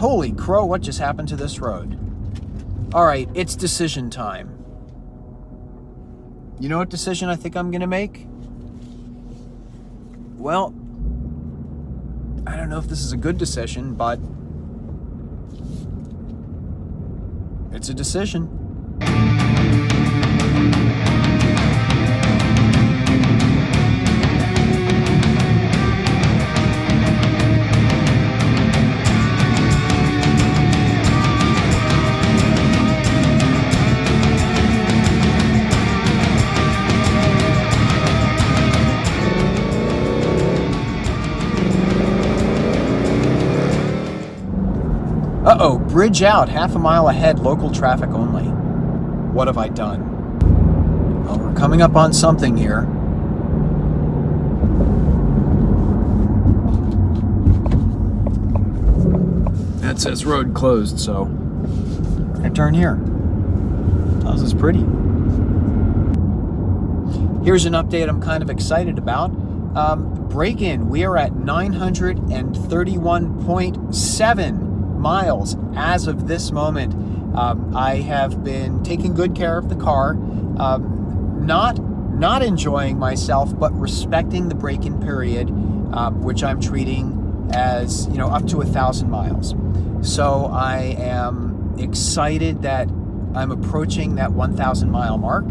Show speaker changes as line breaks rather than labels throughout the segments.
Holy crow, what just happened to this road? All right, it's decision time. You know what decision I think I'm gonna make? Well, I don't know if this is a good decision, but it's a decision. Uh-oh, bridge out, half a mile ahead, local traffic only. What have I done? Well, we're coming up on something here. That says road closed, so I turn here. Oh, this is pretty. Here's an update I'm kind of excited about. Break-in, we are at 931.7 miles as of this moment. I have been taking good care of the car, not enjoying myself, but respecting the break-in period, which I'm treating as, you know, up to 1,000 miles. So I am excited that I'm approaching that 1,000 mile mark.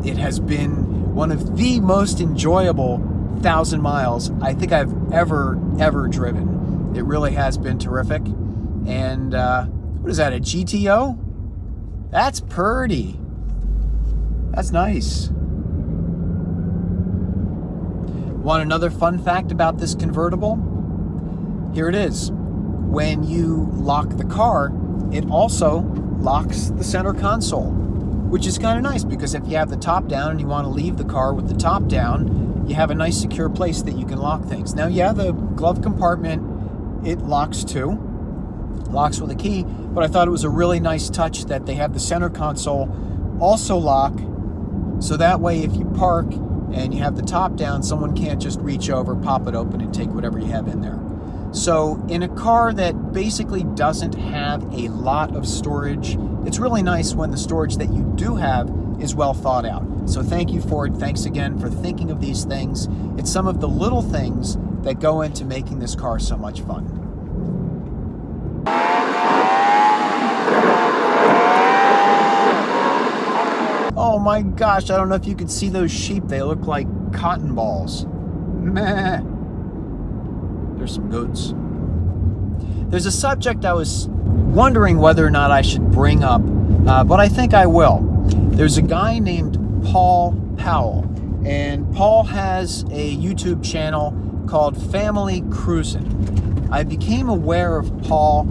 It has been one of the most enjoyable 1,000 miles I think I've ever driven. It really has been terrific. And what is that, a GTO? That's pretty. That's nice. Want another fun fact about this convertible? Here it is. When you lock the car, it also locks the center console, which is kind of nice because if you have the top down and you want to leave the car with the top down, you have a nice secure place that you can lock things. Now, yeah, the glove compartment, it locks too. Locks with a key, but I thought it was a really nice touch that they have the center console also lock, so that way if you park and you have the top down, someone can't just reach over, pop it open, and take whatever you have in there. So in a car that basically doesn't have a lot of storage, it's really nice when the storage that you do have is well thought out. So thank you, Ford. Thanks again for thinking of these things. It's some of the little things that go into making this car so much fun. Oh my gosh, I don't know if you could see those sheep. They look like cotton balls. Meh. There's some goats. There's a subject I was wondering whether or not I should bring up, but I think I will. There's a guy named Paul Powell, and Paul has a YouTube channel called Family Cruisin'. I became aware of Paul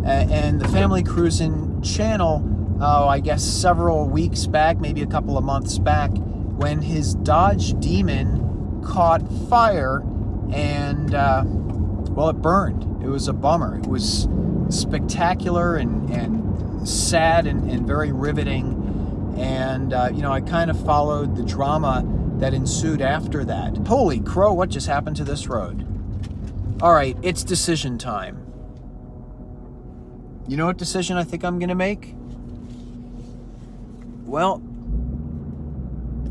and the Family Cruisin' channel, I guess several weeks back, maybe a couple of months back, when his Dodge Demon caught fire and, well, it burned. It was a bummer. It was spectacular and sad and very riveting. And, you know, I kind of followed the drama that ensued after that. Holy crow, what just happened to this road? All right, it's decision time. You know what decision I think I'm going to make? Well,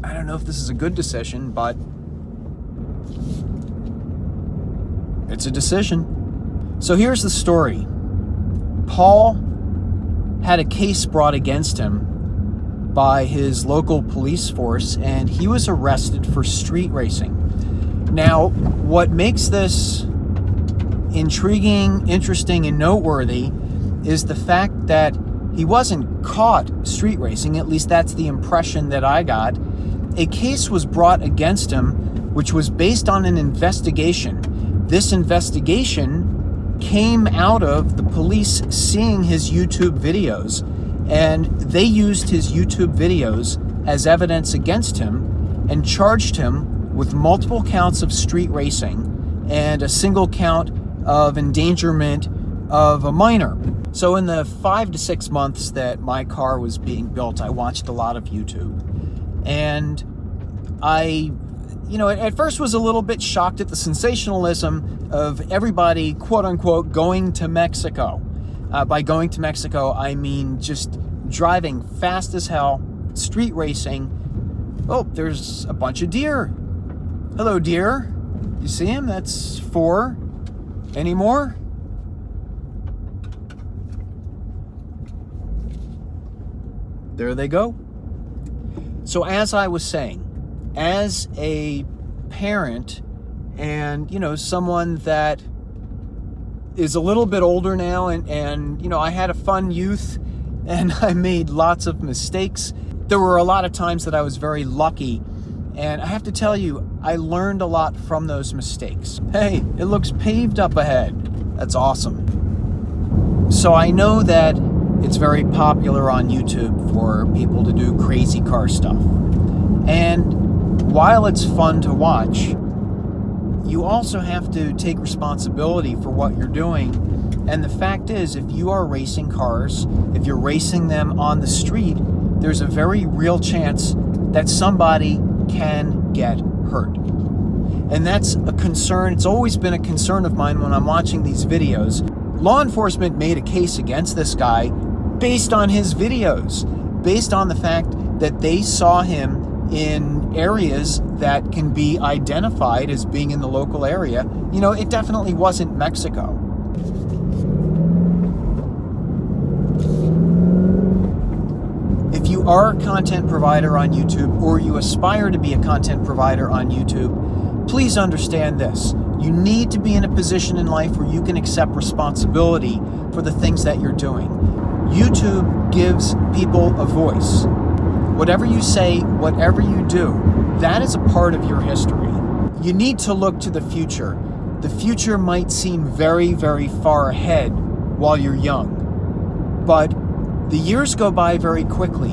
I don't know if this is a good decision, but it's a decision. So here's the story. Paul had a case brought against him by his local police force, and he was arrested for street racing. Now, what makes this intriguing, interesting, and noteworthy is the fact that he wasn't caught street racing. At least that's the impression that I got. A case was brought against him, which was based on an investigation. This investigation came out of the police seeing his YouTube videos, and they used his YouTube videos as evidence against him and charged him with multiple counts of street racing and a single count of endangerment of a minor. So in the 5 to 6 months that my car was being built, I watched a lot of YouTube. And I you know, at first was a little bit shocked at the sensationalism of everybody, quote unquote, going to Mexico. By going to Mexico, I mean just driving fast as hell, street racing. Oh, there's a bunch of deer. Hello, deer. You see him? That's 4. Any more? There they go. So as I was saying, as a parent and, you know, someone that is a little bit older now and you know, I had a fun youth and I made lots of mistakes. There were a lot of times that I was very lucky, and I have to tell you, I learned a lot from those mistakes. Hey, it looks paved up ahead. That's awesome. So I know that it's very popular on YouTube for people to do crazy car stuff. And while it's fun to watch, you also have to take responsibility for what you're doing. And the fact is, if you are racing cars, if you're racing them on the street, there's a very real chance that somebody can get hurt. And that's a concern. It's always been a concern of mine when I'm watching these videos. Law enforcement made a case against this guy based on his videos, based on the fact that they saw him in areas that can be identified as being in the local area. You know, it definitely wasn't Mexico. If you are a content provider on YouTube, or you aspire to be a content provider on YouTube, please understand this. You need to be in a position in life where you can accept responsibility for the things that you're doing. YouTube gives people a voice. Whatever you say, whatever you do, that is a part of your history. You need to look to the future. The future might seem very, very far ahead while you're young, but the years go by very quickly,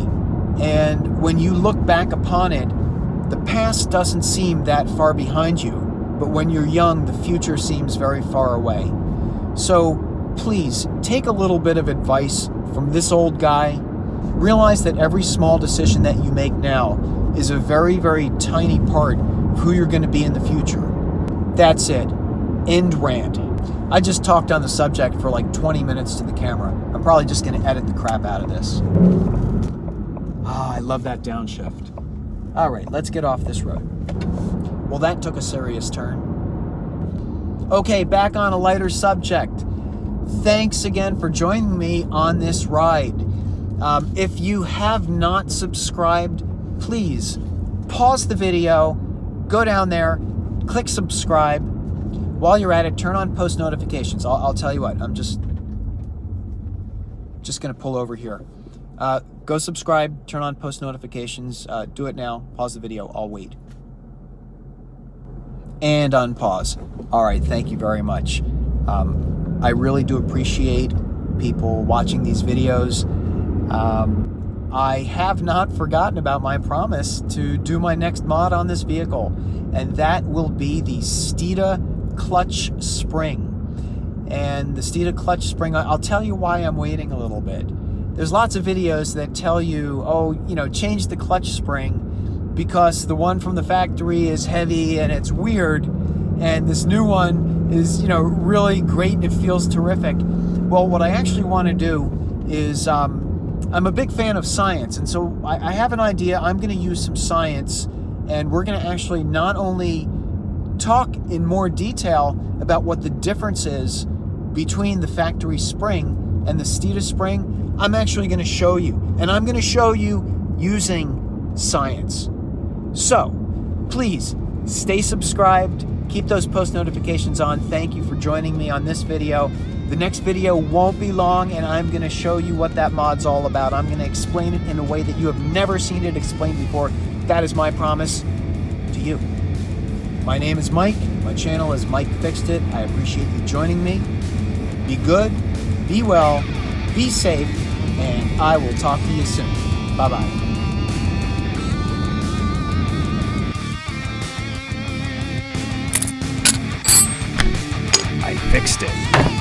and when you look back upon it, the past doesn't seem that far behind you, but when you're young, the future seems very far away. So please take a little bit of advice from this old guy. Realize that every small decision that you make now is a very, very tiny part of who you're going to be in the future. That's it. End rant. I just talked on the subject for like 20 minutes to the camera. I'm probably just going to edit the crap out of this. Ah, I love that downshift. All right, let's get off this road. Well, that took a serious turn. Okay, back on a lighter subject. Thanks again for joining me on this ride. If you have not subscribed, please pause the video, go down there, click subscribe. While you're at it, turn on post notifications. I'll tell you what, I'm just going to pull over here. Go subscribe, turn on post notifications. Do it now. Pause the video. I'll wait. And unpause. All right, thank you very much. I really do appreciate people watching these videos. I have not forgotten about my promise to do my next mod on this vehicle, and that will be the Steeda clutch spring. And the Steeda clutch spring, I'll tell you why I'm waiting a little bit. There's lots of videos that tell you, oh, you know, change the clutch spring because the one from the factory is heavy and it's weird, and this new one is, you know, really great and it feels terrific. Well, what I actually want to do is, I'm a big fan of science, and so I have an idea. I'm going to use some science, and we're going to actually not only talk in more detail about what the difference is between the factory spring and the Steeda spring. I'm actually going to show you, and I'm going to show you using science. So please stay subscribed, keep those post notifications on. Thank you for joining me on this video. The next video won't be long, and I'm going to show you what that mod's all about. I'm going to explain it in a way that you have never seen it explained before. That is my promise to you. My name is Mike. My channel is Mike Fixed It. I appreciate you joining me. Be good, be well, be safe, and I will talk to you soon. Bye-bye. I fixed it.